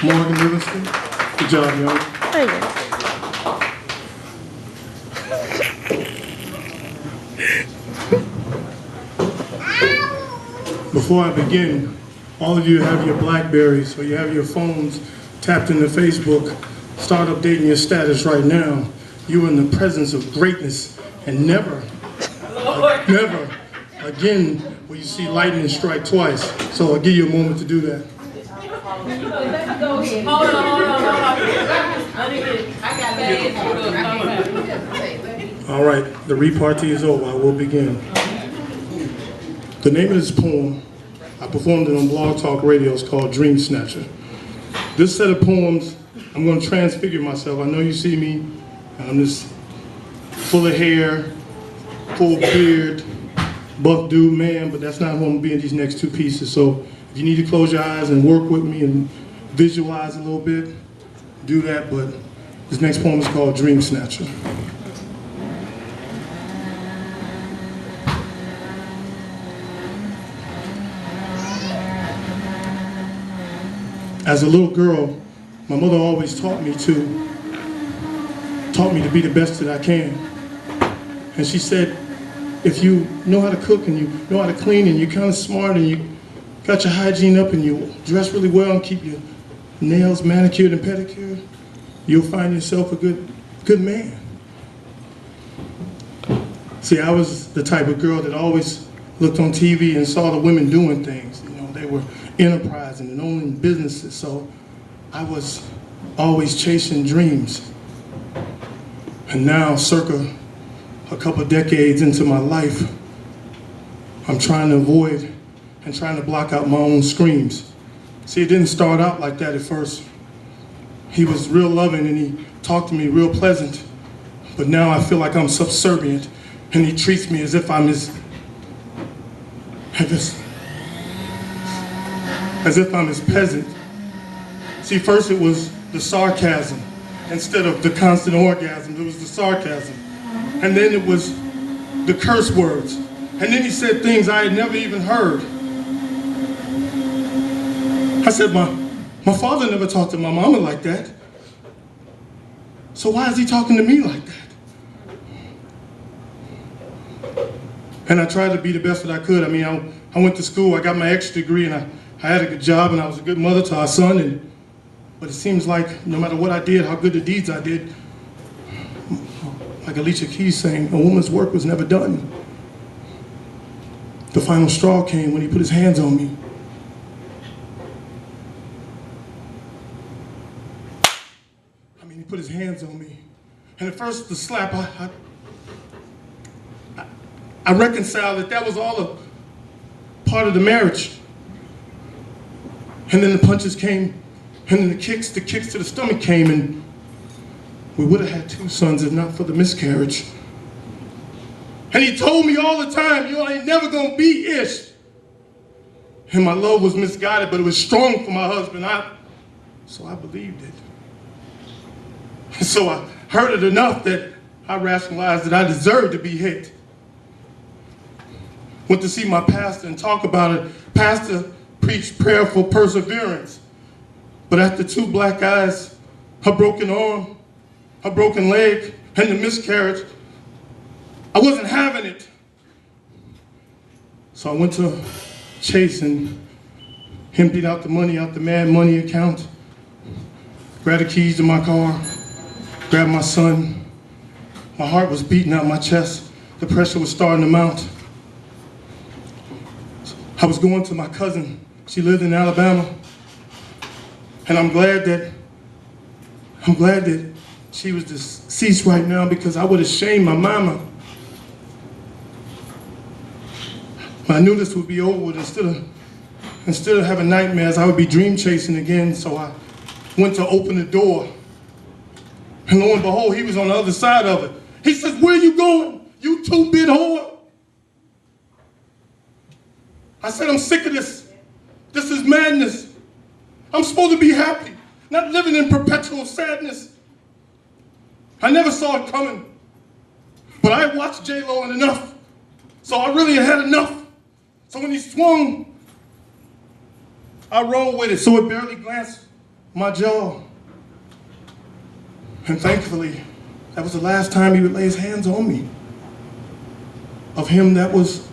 Morgan Livingston. Good job, y'all. Thank you. Before I begin, all of you have your Blackberries or you have your phones tapped into Facebook. Start updating your status right now. You are in the presence of greatness, and never again will you see lightning strike twice. So I'll give you a moment to do that. Hold on. All right, the repartee is over. I will begin. The name of this poem, I performed it on Blog Talk Radio. It's called Dreamsnatcher. This set of poems, I'm going to transfigure myself. I know you see me, and I'm just full of hair, full beard, buff dude man, but that's not who I'm going to be in these next two pieces. So if you need to close your eyes and work with me and visualize a little bit, do that. But this next poem is called Dreamsnatcher. As a little girl, my mother always taught me to be the best that I can. And she said, if you know how to cook and you know how to clean and you're kind of smart and you got your hygiene up and you dress really well and keep your nails manicured and pedicured, you'll find yourself a good man. See, I was the type of girl that always looked on TV and saw the women doing things. You know, they were enterprising and owning businesses, so I was always chasing dreams. And now, circa a couple of decades into my life, I'm trying to avoid and trying to block out my own screams. See, it didn't start out like that at first. He was real loving and he talked to me real pleasant, but now I feel like I'm subservient and he treats me as if I'm his peasant. See, first it was the sarcasm. Instead of the constant orgasm, it was the sarcasm. And then it was the curse words. And then he said things I had never even heard. I said, my father never talked to my mama like that. So why is he talking to me like that? And I tried to be the best that I could. I mean, I went to school, I got my extra degree, and I had a good job, and I was a good mother to our son. But it seems like no matter what I did, how good the deeds I did, like Alicia Keys saying, a woman's work was never done. The final straw came when he put his hands on me. He put his hands on me. And at first, the slap, I reconciled that was all a part of the marriage. And then the punches came, and then the kicks to the stomach came, and we would have had 2 sons if not for the miscarriage. And he told me all the time, you ain't never gonna be Ish. And my love was misguided, but it was strong for my husband. So I believed it. So I heard it enough that I rationalized that I deserved to be hit. Went to see my pastor and talk about it. Pastor preached prayerful perseverance. But after 2 black eyes, a broken arm, a broken leg, and the miscarriage, I wasn't having it. So I went to Chase and emptied out the money out the Mad Money account, grabbed the keys to my car, grabbed my son. My heart was beating out my chest. The pressure was starting to mount. I was going to my cousin. She lived in Alabama. And I'm glad that she was deceased right now, because I would have shamed my mama. I knew this would be over with. Instead of having nightmares, I would be dream chasing again. So I went to open the door. And lo and behold, he was on the other side of it. He says, where are you going, you 2-bit whore? I said, I'm sick of this. This is madness. I'm supposed to be happy, not living in perpetual sadness. I never saw it coming. But I watched J-Lo enough. So I really had enough. So when he swung, I rolled with it. So it barely glanced my jaw. And thankfully, that was the last time he would lay his hands on me. Of him that was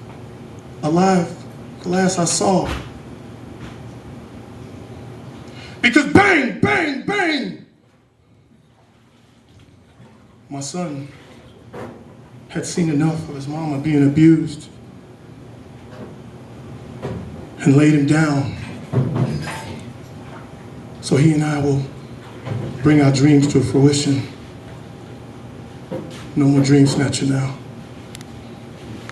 alive, the last I saw. Because bang, bang, bang, my son had seen enough of his mama being abused and laid him down. So he and I will bring our dreams to fruition. No more Dreamsnatcher now.